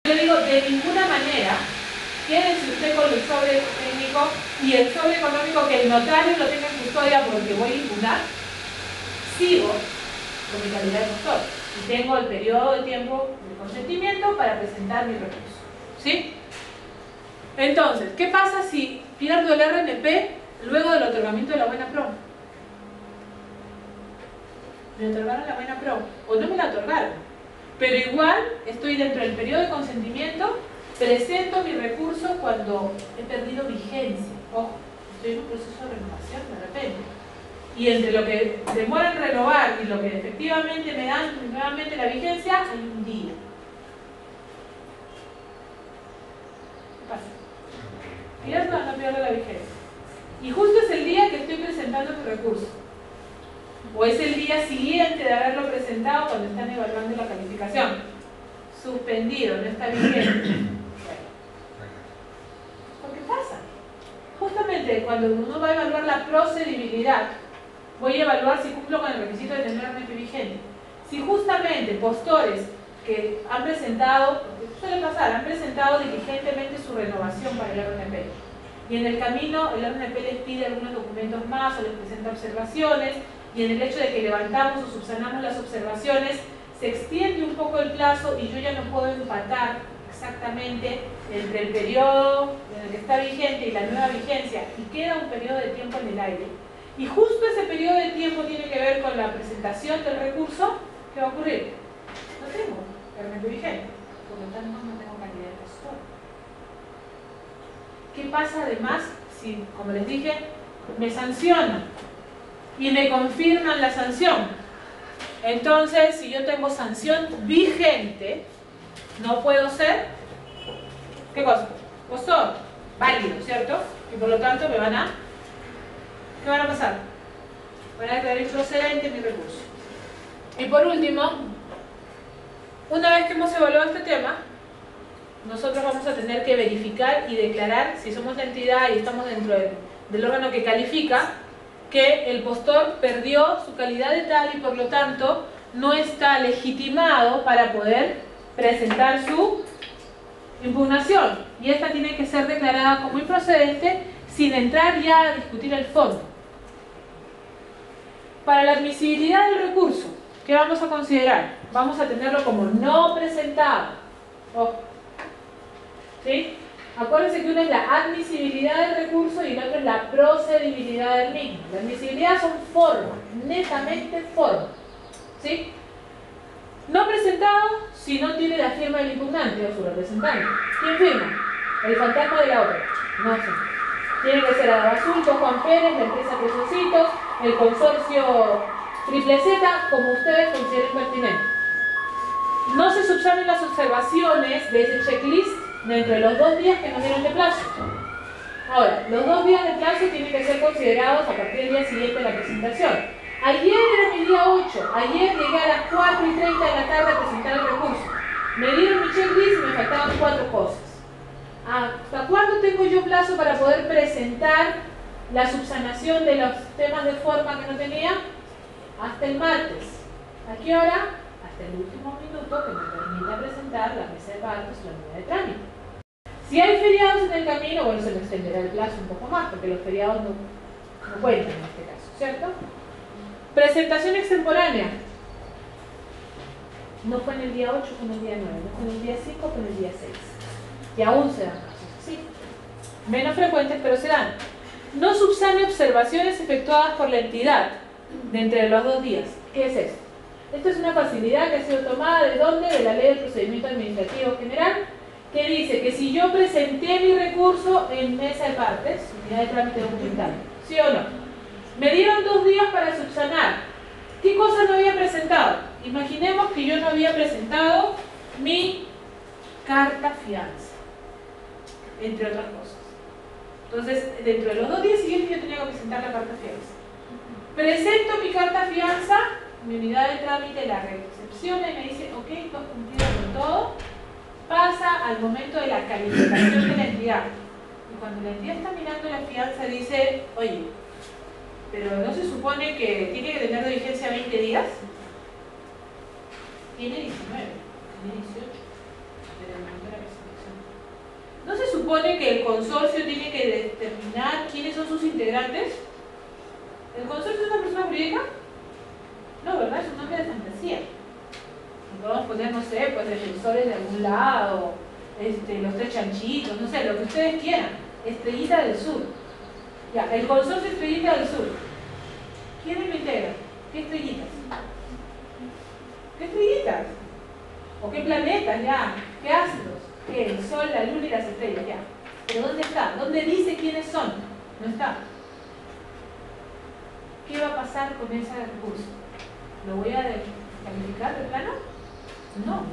Yo digo, de ninguna manera, quédense usted con el sobre técnico y el sobre económico que el notario lo tenga en custodia porque voy a impugnar. Sigo con mi calidad de gestor y tengo el periodo de tiempo de consentimiento para presentar mi recurso. ¿Sí? Entonces, ¿qué pasa si pierdo el RNP luego del otorgamiento de la buena pro? Me otorgaron la buena pro o no me la otorgaron, pero igual estoy dentro del periodo de consentimiento, presento mi recurso cuando he perdido vigencia. Ojo, estoy en un proceso de renovación de repente. Y entre lo que demora en renovar y lo que efectivamente me dan nuevamente la vigencia, hay un día. ¿Qué pasa? ¿Pierdo o no pierdo la vigencia? Y justo es el día que estoy presentando mi recurso. O es el día siguiente de haberlo presentado cuando están evaluando la calificación. Suspendido, no está vigente. ¿Por qué pasa? Justamente cuando uno va a evaluar la procedibilidad, voy a evaluar si cumplo con el requisito de tener RNP vigente. Si justamente postores que han presentado, porque suele pasar, han presentado diligentemente su renovación para el RNP y en el camino el RNP les pide algunos documentos más o les presenta observaciones y en el hecho de que levantamos o subsanamos las observaciones se extiende un poco el plazo y yo ya no puedo empatar exactamente entre el periodo en el que está vigente y la nueva vigencia y queda un periodo de tiempo en el aire. Y justo ese periodo de tiempo tiene que ver con la presentación del recurso. ¿Qué va a ocurrir? No tengo RNP vigente, por lo tanto no tengo calidad de gestor. ¿Qué pasa además si, como les dije, me sancionan y me confirman la sanción? Entonces, si yo tengo sanción vigente, no puedo ser, ¿qué cosa? Postor, válido, ¿cierto? Y por lo tanto me van a, ¿qué van a pasar? Van a declarar improcedente mi recurso. Y por último, una vez que hemos evaluado este tema, nosotros vamos a tener que verificar y declarar, si somos la entidad y estamos dentro del órgano que califica, que el postor perdió su calidad de tal y por lo tanto no está legitimado para poder presentar su impugnación. Y esta tiene que ser declarada como improcedente sin entrar ya a discutir el fondo. Para la admisibilidad del recurso, ¿qué vamos a considerar? Vamos a tenerlo como no presentado. Ojo. ¿Sí? Acuérdense que una es la admisibilidad del recurso y la otra es la procedibilidad del mismo. La admisibilidad son formas, netamente formas. ¿Sí? No presentado si no tiene la firma del impugnante o su representante. ¿Quién firma? El fantasma de la obra. No sé. Tiene que ser Adabasulto, Juan Pérez, la empresa Pesocitos, el consorcio Triple Z, como ustedes consideren pertinente. No se subsanen las observaciones de ese checklist dentro de los 2 días que nos dieron de plazo. Ahora, los 2 días de plazo tienen que ser considerados a partir del día siguiente de la presentación. Ayer era mi día 8, ayer llegué a las 4:30 de la tarde a presentar el recurso. Me dieron mi checklist y me faltaban 4 cosas. ¿Hasta cuándo tengo yo plazo para poder presentar la subsanación de los temas de forma que no tenía? Hasta el martes. ¿A qué hora? Hasta el último minuto que me permita presentar la mesa de partos y la unidad de trámite. Si hay feriados en el camino, bueno, se me extenderá el plazo un poco más, porque los feriados no cuentan en este caso, ¿cierto? Presentación extemporánea. No fue en el día 8, fue en el día 9, no fue en el día 5, fue en el día 6. Y aún se dan casos así. Menos frecuentes, pero se dan. No subsane observaciones efectuadas por la entidad de entre los 2 días. ¿Qué es esto? Esta es una facilidad que ha sido tomada ¿de dónde? De la Ley del Procedimiento Administrativo General, que dice que si yo presenté mi recurso en mesa de partes, unidad de trámite documental, ¿sí o no? Me dieron 2 días para subsanar. ¿Qué cosa no había presentado? Imaginemos que yo no había presentado mi carta fianza, entre otras cosas. Entonces, dentro de los 2 días siguientes yo tenía que presentar la carta fianza. Presento mi carta fianza, mi unidad de trámite la recepciona y me dice, ok, tú has cumplido con todo. Pasa al momento de la calificación de la entidad. Y cuando la entidad está mirando la fianza dice, oye, pero ¿no se supone que tiene que tener de vigencia 20 días? Tiene 19, tiene 18. Desde el momento de la supone que el consorcio tiene que determinar quiénes son sus integrantes? ¿El consorcio es una persona jurídica? No, ¿verdad? Es un nombre de fantasía. Podemos poner, no sé, pues defensores de algún lado, los tres chanchitos, no sé, lo que ustedes quieran. Estrellita del Sur. Ya, el consorcio Estrellita del Sur. ¿Quiénes lo integran? ¿Qué estrellitas? ¿Qué estrellitas? ¿O qué planetas ya? ¿Qué ácidos? ¿Qué? El Sol, la Luna y las estrellas, ya. ¿Pero dónde está? ¿Dónde dice quiénes son? No está. ¿Qué va a pasar con ese recurso? ¿Lo voy a calificar de plano? No,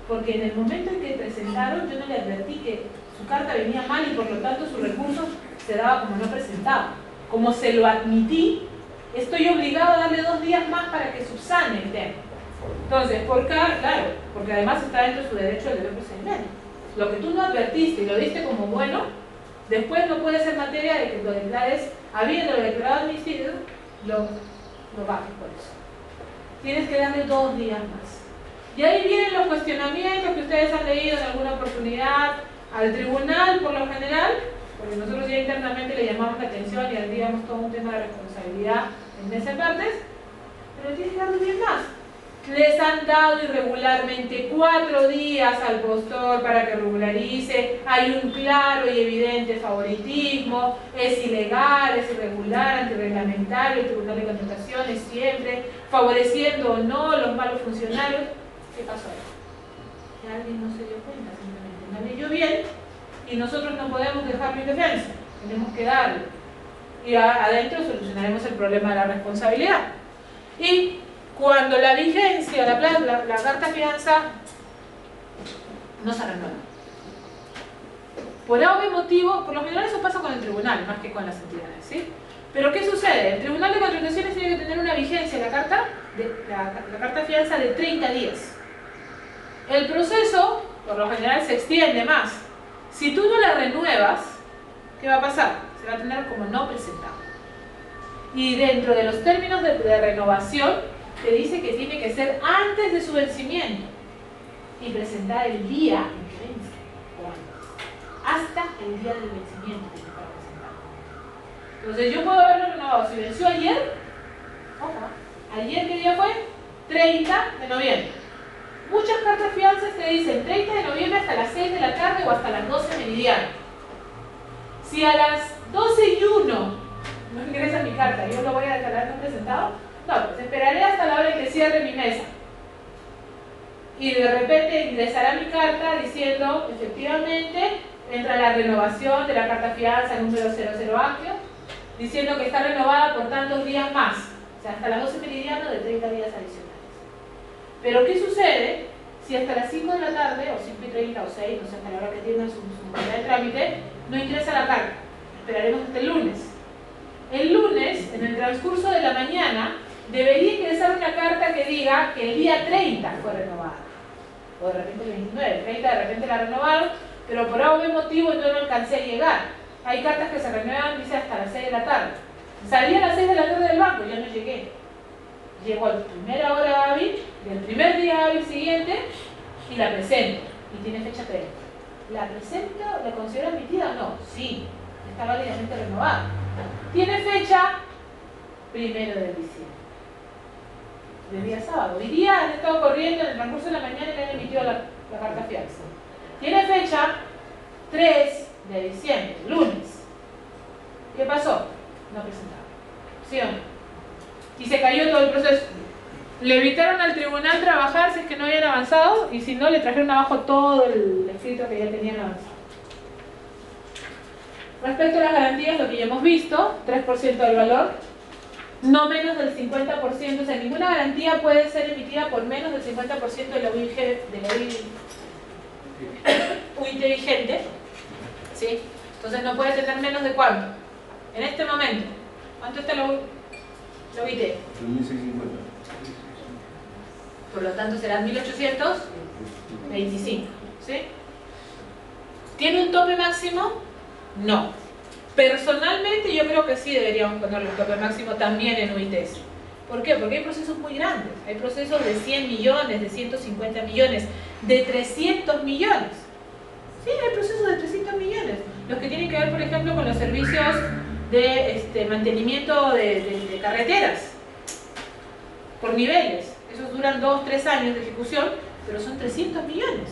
porque en el momento en que presentaron yo no le advertí que su carta venía mal y por lo tanto su recurso se daba como no presentado. Como se lo admití, estoy obligado a darle 2 días más para que subsane el tema. Entonces, claro, porque además está dentro de su derecho al deber procedimiento. Lo que tú no advertiste y lo diste como bueno, después no puede ser materia de que lo declares, habiéndolo declarado admitido, lo bajes por eso. Tienes que darle 2 días más. Y ahí vienen los cuestionamientos que ustedes han leído en alguna oportunidad al tribunal, por lo general, porque nosotros ya internamente le llamamos la atención y haríamos todo un tema de responsabilidad en esas partes, pero tienes que darle 2 días más. Les han dado irregularmente 4 días al postor para que regularice, hay un claro y evidente favoritismo, es ilegal, es irregular, antirreglamentario, el Tribunal de Contrataciones siempre, favoreciendo o no los malos funcionarios. ¿Qué pasó ahí? Que alguien no se dio cuenta, simplemente no leyó bien y nosotros no podemos dejarlo indefenso, tenemos que darle. Y adentro solucionaremos el problema de la responsabilidad. Y cuando la vigencia, la carta fianza no se renueva. Por obvio motivo, por lo general eso pasa con el tribunal, más que con las entidades, ¿sí? Pero ¿qué sucede? El Tribunal de Contrataciones tiene que tener una vigencia, la carta fianza de 30 días. El proceso, por lo general, se extiende más. Si tú no la renuevas, ¿qué va a pasar? Se va a tener como no presentado. Y dentro de los términos de renovación, te dice que tiene que ser antes de su vencimiento y presentar el día en que vence o antes. Hasta el día del vencimiento que te para presentar. Entonces yo puedo haberlo renovado. Si venció ayer, ojo, ¿ayer qué día fue? 30 de noviembre. Muchas cartas fianzas te dicen 30 de noviembre hasta las 6 de la tarde o hasta las 12 meridiano. Si a las 12:01 no ingresa mi carta, yo lo voy a declarar no presentado. No, pues esperaré hasta la hora en que cierre mi mesa. Y de repente ingresará mi carta diciendo, efectivamente, entra la renovación de la carta fianza número 00 amplio, diciendo que está renovada por tantos días más. O sea, hasta las 12 meridiano de 30 días adicionales. Pero ¿qué sucede si hasta las 5 de la tarde, o 5:30 o 6, no sé, hasta la hora que tiene su modalidad de trámite, no ingresa la carta? Esperaremos hasta el lunes. El lunes, en el transcurso de la mañana, debería ingresar una carta que diga que el día 30 fue renovada. O de repente el 29, el 30 de repente la renovaron, pero por obvio motivo yo no alcancé a llegar. Hay cartas que se renuevan, dice, hasta las 6 de la tarde. Salí a las 6 de la tarde del banco, ya no llegué. Llego a la primera hora hábil, del primer día hábil siguiente, y la presento. Y tiene fecha 30. ¿La presento? ¿La considero admitida o no? Sí, está válidamente renovada. Tiene fecha 1 de diciembre. De día sábado. Hoy día han estado corriendo en el transcurso de la mañana y le han emitido la carta fianza. Tiene fecha 3 de diciembre, lunes. ¿Qué pasó? No presentaba. ¿Sí o no? Y se cayó todo el proceso. Le evitaron al tribunal trabajar si es que no habían avanzado y si no le trajeron abajo todo el escrito que ya tenían avanzado. Respecto a las garantías, lo que ya hemos visto, 3% del valor, no menos del 50%, o sea, ninguna garantía puede ser emitida por menos del 50% de la UIT vigente, ¿sí? Entonces no puede tener menos de ¿cuánto? En este momento, ¿cuánto está la UIT? 3.650. Por lo tanto serán 1.825, ¿sí? ¿Tiene un tope máximo? No. Personalmente yo creo que sí deberíamos ponerle un tope máximo también en UITs. ¿Por qué? Porque hay procesos muy grandes. Hay procesos de 100 millones, de 150 millones, de 300 millones. Sí, hay procesos de 300 millones. con los servicios de mantenimiento de carreteras por niveles. Esos duran 2-3 años de ejecución, pero son 300 millones.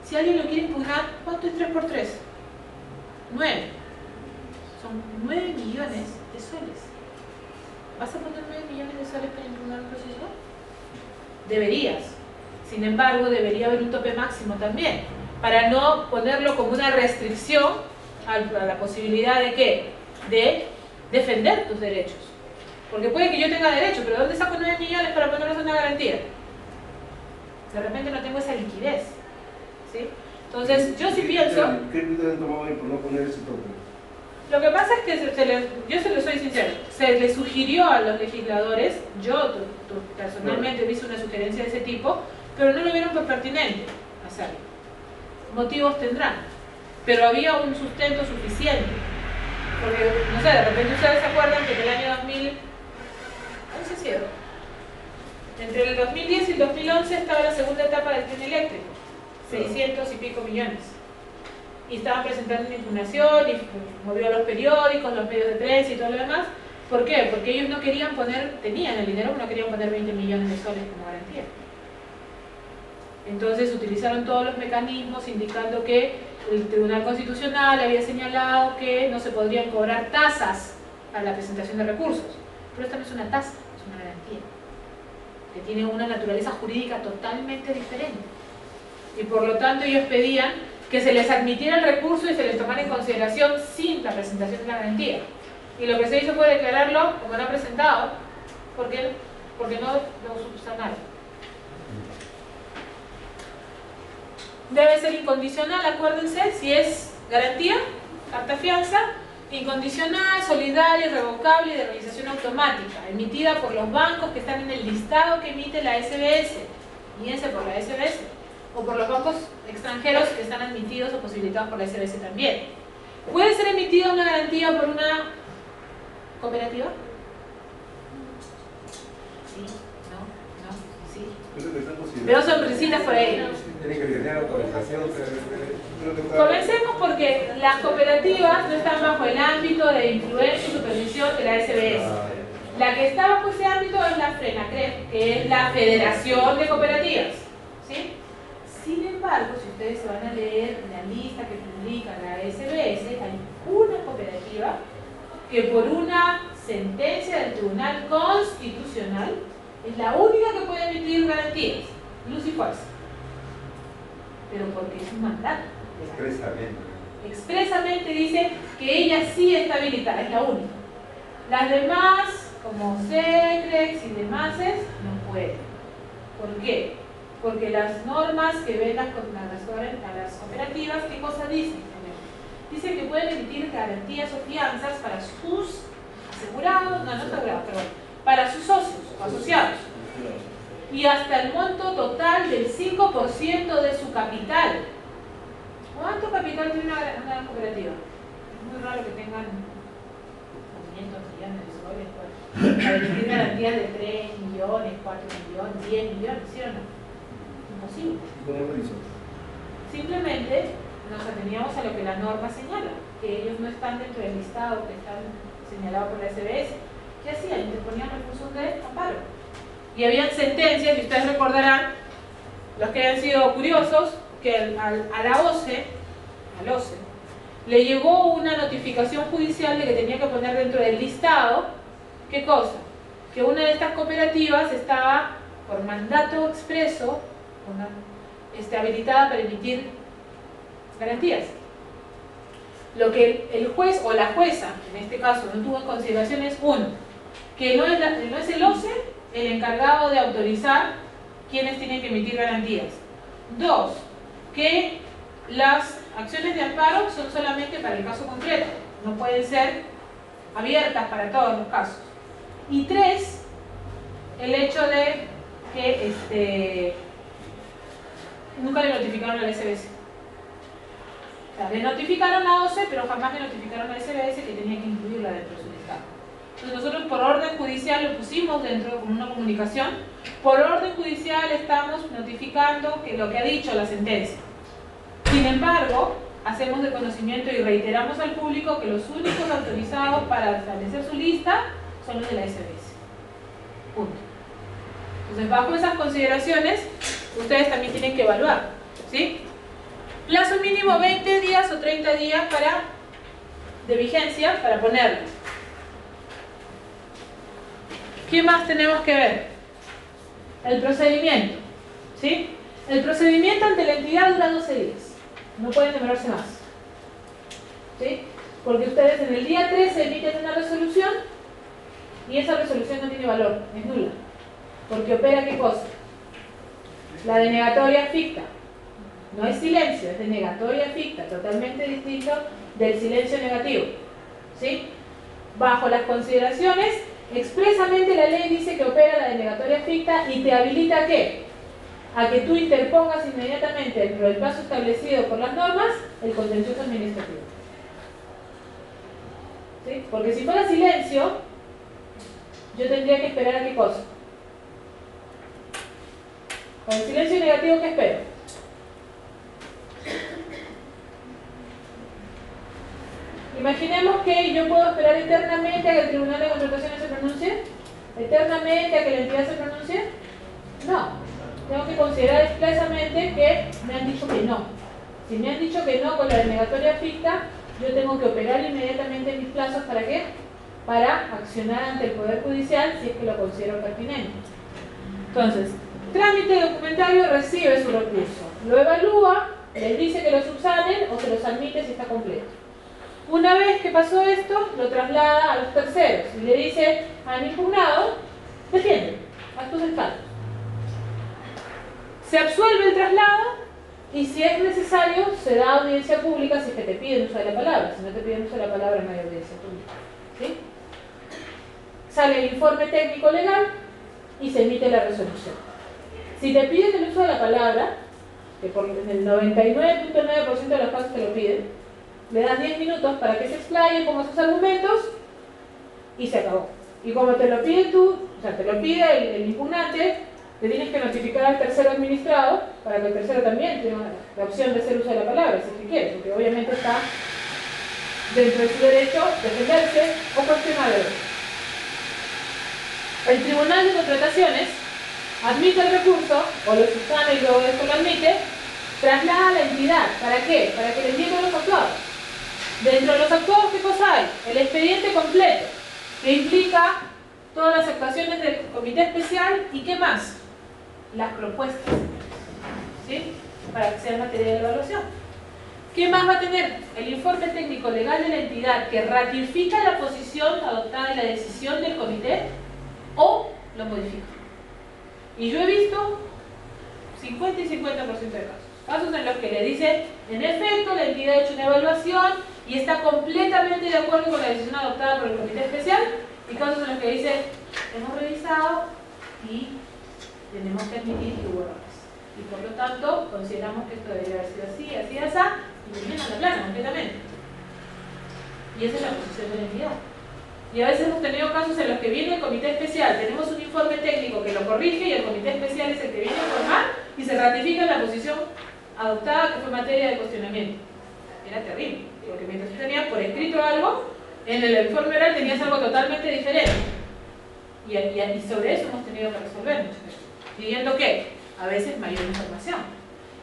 Si alguien lo quiere impugnar, ¿cuánto es 3 por 3? 9. Son 9 millones de soles. ¿Vas a poner 9 millones de soles para impugnar un proceso? Deberías. Sin embargo, debería haber un tope máximo también, para no ponerlo como una restricción a la posibilidad de ¿qué? De defender tus derechos. Porque puede que yo tenga derecho, pero ¿dónde saco 9 millones para ponerlos en una garantía? De repente no tengo esa liquidez, ¿sí? Entonces, yo sí pienso... ¿Qué criterio han tomado ahí por no poner ese tope? Lo que pasa es que yo se lo soy sincero, se le sugirió a los legisladores, yo personalmente hice una sugerencia de ese tipo, pero no lo vieron por pertinente hacerlo. Motivos tendrán, pero había un sustento suficiente. Porque, no sé, de repente ustedes se acuerdan que en el año 2000, entre el 2010 y el 2011 estaba la segunda etapa del tren eléctrico, 600 y pico millones. Y estaban presentando una impugnación y movió a los periódicos, los medios de prensa y todo lo demás. ¿Por qué? Porque ellos no querían poner, tenían el dinero, pero no querían poner 20 millones de soles como garantía. Entonces utilizaron todos los mecanismos indicando que el Tribunal Constitucional había señalado que no se podrían cobrar tasas a la presentación de recursos. Pero esta no es una tasa, es una garantía, que tiene una naturaleza jurídica totalmente diferente. Y por lo tanto ellos pedían que se les admitiera el recurso y se les tomara en consideración sin la presentación de la garantía. Y lo que se hizo fue declararlo como no presentado, porque no subsanaron. Debe ser incondicional, acuérdense, si es garantía, carta fianza, incondicional, solidaria, irrevocable y de realización automática, emitida por los bancos que están en el listado que emite la SBS, guíense por la SBS, o por los bancos extranjeros que están admitidos o posibilitados por la SBS también. ¿Puede ser emitida una garantía por una cooperativa? Sí, no, sí. Veo sonrisitas por ahí. Tiene que tener autorización. Comencemos porque las cooperativas no están bajo el ámbito de influencia y supervisión de la SBS. La que está bajo ese ámbito es la FRENACREF, que es la Federación de Cooperativas, ¿sí? Sin embargo, si ustedes se van a leer la lista que publica la SBS, hay una cooperativa que por una sentencia del Tribunal Constitucional es la única que puede emitir garantías, luz y fuerza. Pero porque es un mandato. Expresamente dice que ella sí está habilitada, es la única. Las demás, como SECREX y demás, no pueden. ¿Por qué? Porque las normas que ven a las cooperativas, ¿qué cosa dicen? Dicen que pueden emitir garantías o fianzas para sus asegurados, no asegurados, perdón, para sus socios o asociados. Y hasta el monto total del 5% de su capital. ¿Cuánto capital tiene una cooperativa? Es muy raro que tengan 500 millones de soles para emitir garantías de 3 millones, 4 millones, 10 millones, ¿sí o no? Imposible. ¿Cómo lo hizo? Simplemente nos ateníamos a lo que la norma señala, que ellos no están dentro del listado que están señalados por la SBS. ¿Qué hacían? Interponían recursos de amparo. Y habían sentencias, y ustedes recordarán, los que hayan sido curiosos, que a la OCE, le llegó una notificación judicial de que tenía que poner dentro del listado, ¿qué cosa? Que una de estas cooperativas estaba, por mandato expreso, habilitada para emitir garantías. Lo que el juez o la jueza, en este caso, no tuvo en consideración es, uno, que no es el OCE el encargado de autorizar quienes tienen que emitir garantías. Dos, que las acciones de amparo son solamente para el caso concreto, no pueden ser abiertas para todos los casos. Y tres, el hecho de que nunca le notificaron a la SBS. O sea, le notificaron a OCE, pero jamás le notificaron a la SBS que tenía que incluirla dentro de su listado. Entonces nosotros por orden judicial lo pusimos dentro como una comunicación. Por orden judicial estamos notificando que lo que ha dicho la sentencia. Sin embargo, hacemos de conocimiento y reiteramos al público que los únicos autorizados para establecer su lista son los de la SBS. Punto. Entonces, bajo esas consideraciones, ustedes también tienen que evaluar, ¿sí? Plazo mínimo 20 días o 30 días de vigencia para ponerlo. ¿Qué más tenemos que ver? El procedimiento, ¿sí? El procedimiento ante la entidad dura 12 días. No pueden demorarse más, ¿sí? Porque ustedes en el día 13 emiten una resolución y esa resolución no tiene valor, es nula. Porque opera ¿qué cosa? La denegatoria ficta. No es silencio, es denegatoria ficta, totalmente distinto del silencio negativo, ¿sí? Bajo las consideraciones, expresamente la ley dice que opera la denegatoria ficta y te habilita ¿a qué? A que tú interpongas inmediatamente dentro del plazo establecido por las normas el contencioso administrativo, ¿sí? Porque si fuera silencio, yo tendría que esperar ¿a qué cosa? Con el silencio negativo, ¿qué espero? Imaginemos que yo puedo esperar eternamente a que el Tribunal de Contrataciones se pronuncie. ¿Eternamente a que la entidad se pronuncie? No. Tengo que considerar expresamente que me han dicho que no. Si me han dicho que no con la denegatoria ficta, yo tengo que operar inmediatamente mis plazos. ¿Para qué? Para accionar ante el Poder Judicial si es que lo considero pertinente. Entonces, trámite documentario, recibe su recurso. Lo evalúa, les dice que lo subsanen o se los admite si está completo. Una vez que pasó esto, lo traslada a los terceros y le dice al impugnado, defiende, haz tus escalos. Se absuelve el traslado y si es necesario se da audiencia pública si es que te piden uso de la palabra. Si no te piden uso de la palabra no hay audiencia pública, ¿sí? Sale el informe técnico legal y se emite la resolución. Si te piden el uso de la palabra, que por el 99.9% de los casos te lo piden, le das 10 minutos para que se explaye, ponga sus argumentos y se acabó. Y como te lo pide tú, o sea, te lo pide el impugnante, le tienes que notificar al tercero administrado para que el tercero también tenga la opción de hacer uso de la palabra, si es que quiere, porque obviamente está dentro de su derecho defenderse o cuestionarlo. El Tribunal de Contrataciones admite el recurso, o lo subsana y luego de esto lo admite, traslada a la entidad. ¿Para qué? Para que le envíen los actuados. Dentro de los actuados, ¿qué cosa hay? El expediente completo, que implica todas las actuaciones del comité especial y ¿qué más? Las propuestas, ¿sí? Para que sea materia de evaluación. ¿Qué más va a tener? El informe técnico legal de la entidad que ratifica la posición adoptada y la decisión del comité o lo modifica. Y yo he visto 50 y 50% de casos. Casos en los que le dice, en efecto, la entidad ha hecho una evaluación y está completamente de acuerdo con la decisión adoptada por el comité especial, y casos en los que dice, hemos revisado y tenemos que admitir que hubo errores. Y por lo tanto, consideramos que esto debería haber sido así, así, así, y terminan la plana completamente. Y esa es la posición de la entidad. Y a veces hemos tenido casos en los que viene el comité especial, tenemos un informe técnico que lo corrige y el comité especial es el que viene a informar y se ratifica la posición adoptada que fue materia de cuestionamiento. Era terrible, porque mientras tú tenías por escrito algo, en el informe oral tenías algo totalmente diferente. Y sobre eso hemos tenido que resolver muchas veces. Pidiendo ¿qué? A veces mayor información.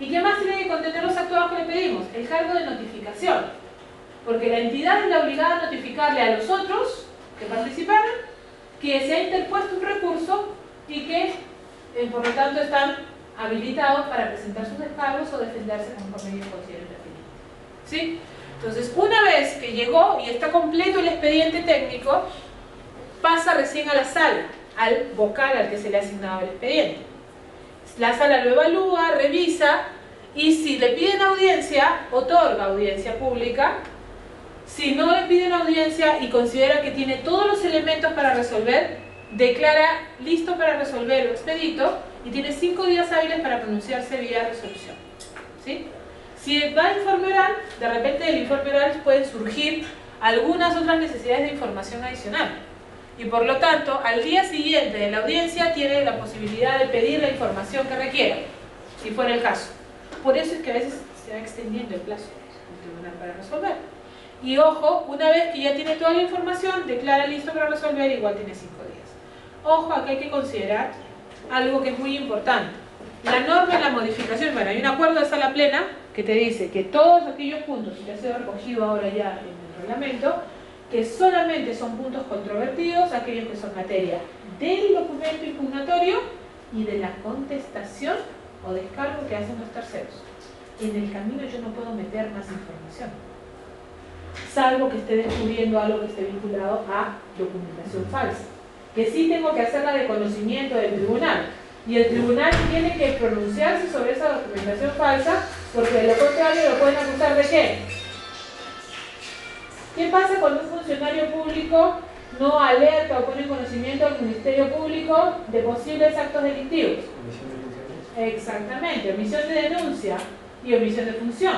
¿Y qué más tienen que contener los actuados que le pedimos? El cargo de notificación. Porque la entidad es la obligada a notificarle a los otros que participaron que se ha interpuesto un recurso y que por lo tanto están habilitados para presentar sus descargos o defenderse conforme ellos consideren pertinente. ¿Sí? Entonces, una vez que llegó y está completo el expediente técnico, pasa recién a la sala, al vocal al que se le ha asignado el expediente. La sala lo evalúa, revisa y si le piden audiencia, otorga audiencia pública. Si no le piden audiencia y considera que tiene todos los elementos para resolver, declara listo para resolver o expedito y tiene 5 días hábiles para pronunciarse vía resolución. ¿Sí? Si va a informe oral, de repente del informe oral pueden surgir algunas otras necesidades de información adicional. Y por lo tanto, al día siguiente de la audiencia tiene la posibilidad de pedir la información que requiera, si fuera el caso. Por eso es que a veces se va extendiendo el plazo. el tribunal para resolver. Y ojo, una vez que ya tiene toda la información, declara listo para resolver, igual tiene 5 días. Ojo, aquí hay que considerar algo que es muy importante. La norma en la modificación, bueno, hay un acuerdo de sala plena que te dice que todos aquellos puntos, que ha sido recogido ahora ya en el reglamento, que solamente son puntos controvertidos, aquellos que son materia del documento impugnatorio y de la contestación o descargo que hacen los terceros. En el camino yo no puedo meter más información, salvo que esté descubriendo algo que esté vinculado a documentación falsa, que sí tengo que hacerla de conocimiento del tribunal, y el tribunal tiene que pronunciarse sobre esa documentación falsa, porque de lo contrario lo pueden acusar de ¿qué? ¿Qué pasa cuando un funcionario público no alerta o pone en conocimiento al Ministerio Público de posibles actos delictivos? Omisión de funciones. Exactamente, omisión de denuncia y omisión de función.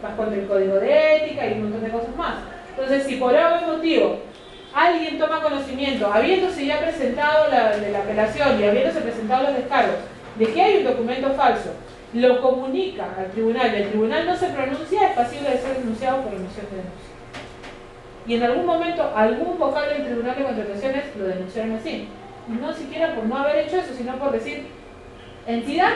Vas contra el código de ética y un montón de cosas más. Entonces, si por algún motivo alguien toma conocimiento, habiéndose ya presentado la apelación y habiéndose presentado los descargos, de que hay un documento falso, lo comunica al tribunal y el tribunal no se pronuncia, es pasible de ser denunciado por omisión de denuncia. Y en algún momento, algún vocal del Tribunal de Contrataciones lo denunciaron así. Y no siquiera por no haber hecho eso, sino por decir, entidad,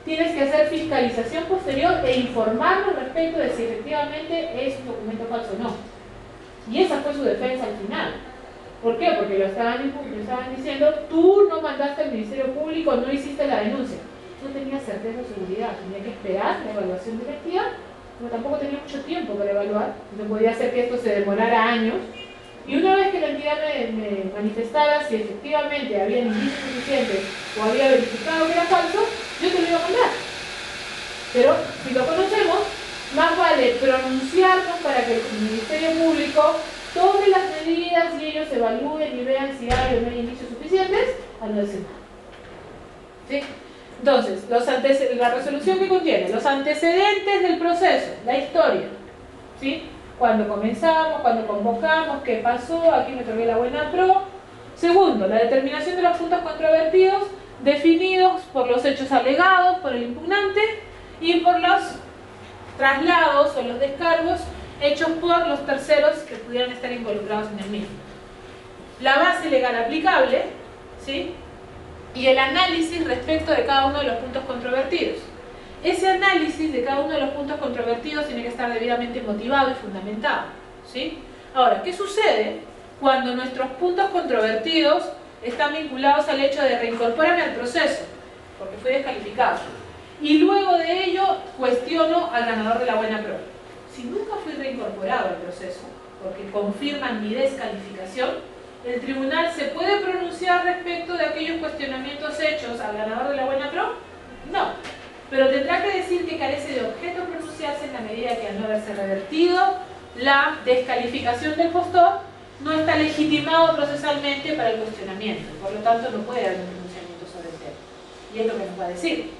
tienes que hacer fiscalización posterior e informarnos respecto de si efectivamente es un documento falso o no. Y esa fue su defensa al final. ¿Por qué? Porque lo estaban diciendo, tú no mandaste al Ministerio Público, no hiciste la denuncia. No tenía certeza o seguridad, tenía que esperar la evaluación directiva, pero tampoco tenía mucho tiempo para evaluar, no podía hacer que esto se demorara años. Y una vez que la entidad me manifestara si efectivamente había indicios suficientes o había verificado que era falso, yo te lo iba a mandar. Pero si lo conocemos, más vale pronunciarnos para que el Ministerio Público tome las medidas y ellos evalúen y vean si hay o no hay indicios suficientes, a no decir nada. ¿Sí? Entonces, la resolución que contiene los antecedentes del proceso, la historia, ¿sí? Cuando comenzamos, cuando convocamos, qué pasó, aquí me otorgué la buena pro. Segundo, la determinación de los puntos controvertidos definidos por los hechos alegados por el impugnante y por los traslados o los descargos hechos por los terceros que pudieran estar involucrados en el mismo. La base legal aplicable, ¿sí? Y el análisis respecto de cada uno de los puntos controvertidos. Ese análisis de cada uno de los puntos controvertidos tiene que estar debidamente motivado y fundamentado, ¿sí? Ahora, ¿qué sucede cuando nuestros puntos controvertidos están vinculados al hecho de reincorporarme al proceso, porque fui descalificado, y luego de ello cuestiono al ganador de la buena prueba? Si nunca fui reincorporado al proceso, porque confirman mi descalificación, ¿el tribunal se puede pronunciar respecto de aquellos cuestionamientos hechos al ganador de la buena pro? No, pero tendrá que decir que carece de objeto pronunciarse en la medida que al no haberse revertido la descalificación del postor, no está legitimado procesalmente para el cuestionamiento, por lo tanto no puede haber un pronunciamiento sobre el tema. Y es lo que nos va a decir.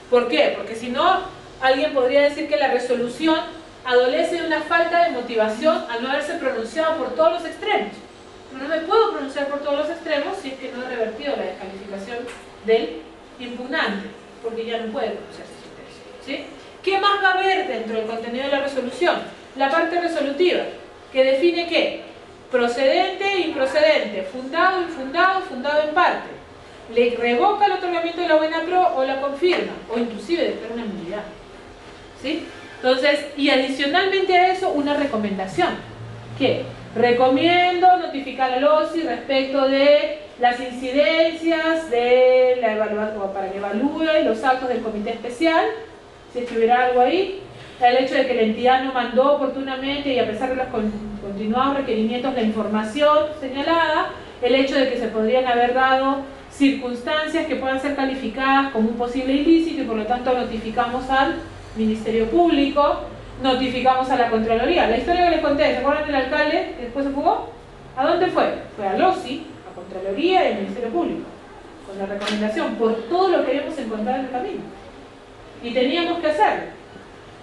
¿Por qué? Porque si no, alguien podría decir que la resolución adolece de una falta de motivación al no haberse pronunciado por todos los extremos. Pero no me puedo pronunciar por todos los extremos si es que no he revertido la descalificación del impugnante, porque ya no puede pronunciarse sobre eso, ¿sí? ¿Qué más va a haber dentro del contenido de la resolución? La parte resolutiva, que define qué: procedente, improcedente, fundado, infundado, fundado en parte. Le revoca el otorgamiento de la buena pro o la confirma, o inclusive declara una nulidad, ¿sí? Entonces, y adicionalmente a eso, una recomendación. ¿Qué? Recomiendo notificar al OSI respecto de las incidencias de la evaluación, para que evalúe los actos del comité especial, si es que hubiera algo ahí, el hecho de que la entidad no mandó oportunamente y a pesar de los continuados requerimientos la información señalada, el hecho de que se podrían haber dado circunstancias que puedan ser calificadas como un posible ilícito y por lo tanto notificamos al Ministerio Público, notificamos a la Contraloría. La historia que les conté, ¿se acuerdan del alcalde que después se fugó? ¿A dónde fue? Fue al OSI, a Contraloría y al Ministerio Público, con la recomendación por todo lo que habíamos encontrado en el camino. Y teníamos que hacerlo.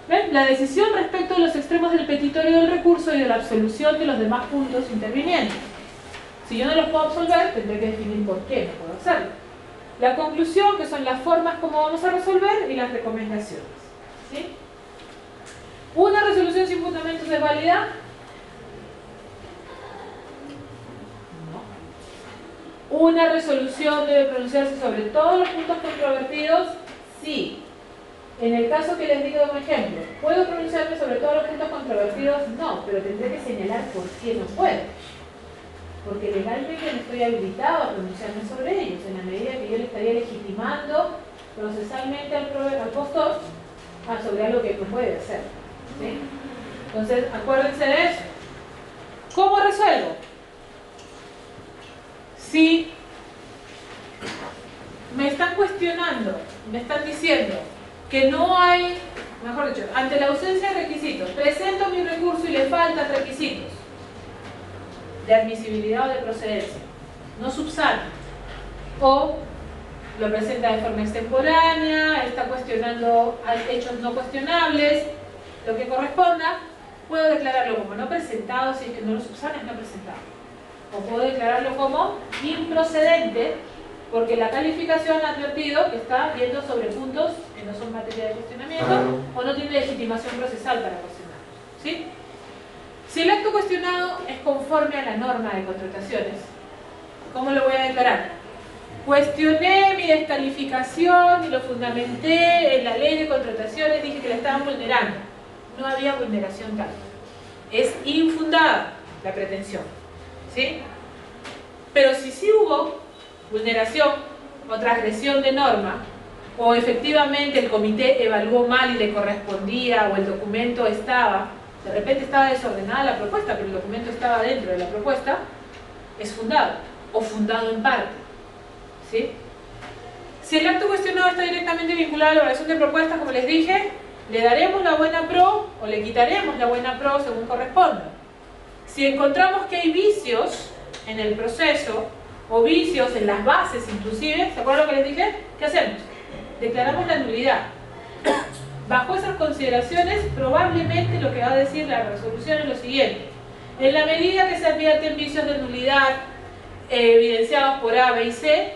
¿Ven? La decisión respecto de los extremos del petitorio del recurso y de la absolución de los demás puntos intervinientes. Si yo no los puedo absolver, tendré que definir por qué no puedo hacerlo. La conclusión, que son las formas como vamos a resolver, y las recomendaciones, ¿sí? ¿Una resolución sin fundamentos es válida? No. ¿Una resolución debe pronunciarse sobre todos los puntos controvertidos? Sí. En el caso que les digo como ejemplo, ¿puedo pronunciarme sobre todos los puntos controvertidos? No, pero tendré que señalar por qué no puedo. Porque legalmente no estoy habilitado a pronunciarme sobre ellos, en la medida que yo le estaría legitimando procesalmente al postor sobre algo que no puede hacer. ¿Sí? Entonces, acuérdense de eso. ¿Cómo resuelvo? Si me están cuestionando, me están diciendo que no hay, mejor dicho, ante la ausencia de requisitos, presento mi recurso y le faltan requisitos de admisibilidad o de procedencia, no subsana, o lo presenta de forma extemporánea, está cuestionando hechos no cuestionables, lo que corresponda, puedo declararlo como no presentado si es que no lo subsana, es no presentado, o puedo declararlo como improcedente porque la calificación ha advertido que está viendo sobre puntos que no son materia de cuestionamiento o no tiene legitimación procesal para cuestionarlos, ¿sí? Si el acto cuestionado es conforme a la norma de contrataciones, ¿cómo lo voy a declarar? Cuestioné mi descalificación y lo fundamenté en la ley de contrataciones, dije que la estaban vulnerando. No había vulneración tal. Es infundada la pretensión, ¿sí? Pero si sí hubo vulneración o transgresión de norma, o efectivamente el comité evaluó mal y le correspondía, o el documento estaba, de repente estaba desordenada la propuesta, pero el documento estaba dentro de la propuesta, es fundado, o fundado en parte, ¿sí? Si el acto cuestionado está directamente vinculado a la elaboración de propuestas, como les dije, le daremos la buena pro o le quitaremos la buena pro según corresponda. Si encontramos que hay vicios en el proceso, o vicios en las bases inclusive, ¿se acuerdan lo que les dije? ¿Qué hacemos? Declaramos la nulidad. Bajo esas consideraciones, probablemente lo que va a decir la resolución es lo siguiente: en la medida que se advierten vicios de nulidad evidenciados por A, B y C,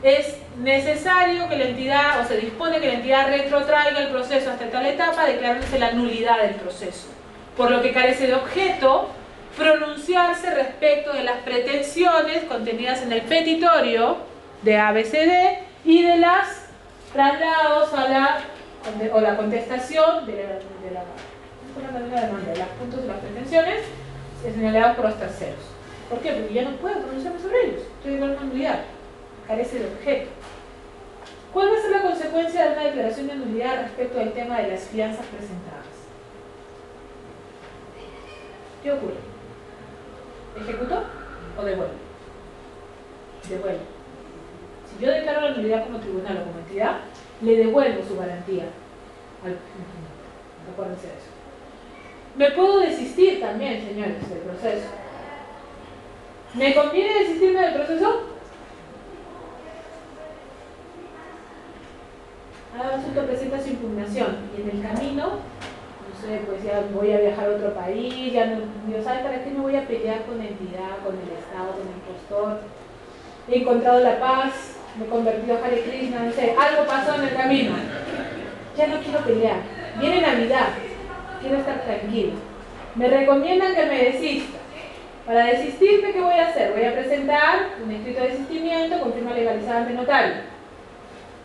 es necesario que la entidad, o se dispone que la entidad retrotraiga el proceso hasta tal etapa, declarándose la nulidad del proceso, por lo que carece de objeto pronunciarse respecto de las pretensiones contenidas en el petitorio de ABCD y de los traslados a la contestación de los puntos de las pretensiones señalados por los terceros. ¿Por qué? Porque ya no puedo pronunciarme sobre ellos, estoy de una nulidad, carece de objeto. ¿Cuál va a ser la consecuencia de una declaración de nulidad respecto al tema de las fianzas presentadas? ¿Qué ocurre? ¿Ejecuto o devuelvo? Devuelvo. Si yo declaro la nulidad como tribunal o como entidad, le devuelvo su garantía al funcionario. Acuérdense de eso. Me puedo desistir también, señores, del proceso. ¿Me conviene desistirme del proceso? Cada asunto presenta su impugnación y en el camino, no sé, pues ya voy a viajar a otro país, ya no, Dios sabe para qué me voy a pelear con la entidad, con el Estado, con el impostor. He encontrado la paz, me he convertido a Hare Krishna, no sé, algo pasó en el camino. Ya no quiero pelear. Viene Navidad, quiero estar tranquilo. Me recomiendan que me desista. Para desistirme, ¿qué voy a hacer? Voy a presentar un escrito de desistimiento con firma legalizada ante notario.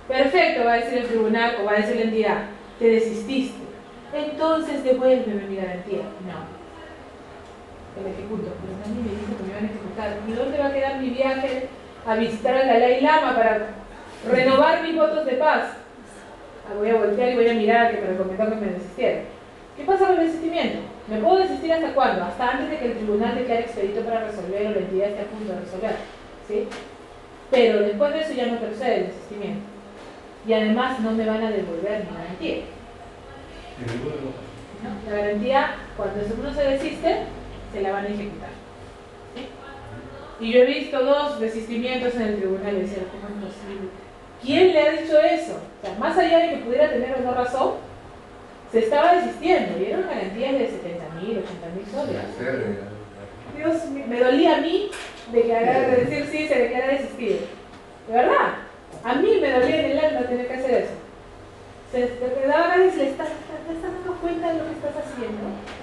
Perfecto, va a decir el tribunal o va a decir la entidad, te desististe. Entonces devuélveme mi garantía. No. El ejecuto, pero también me dice que me van a ejecutar. ¿Y dónde va a quedar mi viaje a visitar al Dalai Lama para renovar mis votos de paz? Voy a voltear y voy a mirar a que me recomendó que me desistiera. ¿Qué pasa con el desistimiento? ¿Me puedo desistir hasta cuándo? Hasta antes de que el tribunal declare expedito para resolver o la entidad esté a punto de resolver, ¿sí? Pero después de eso ya no procede el desistimiento. Y además no me van a devolver mi garantía. ¿No? La garantía, cuando uno se desiste, se la van a ejecutar, ¿sí? Y yo he visto 2 desistimientos en el tribunal y decía, ¿cómo es posible? ¿Quién le ha dicho eso? O sea, más allá de que pudiera tener o no razón, se estaba desistiendo y eran garantías de 70.000, 80.000 soles. Dios, me dolía a mí de decir sí, se declara desistido. De verdad, a mí me dolía en el alma tener que hacer eso. Ahora le estás dando cuenta de lo que estás haciendo.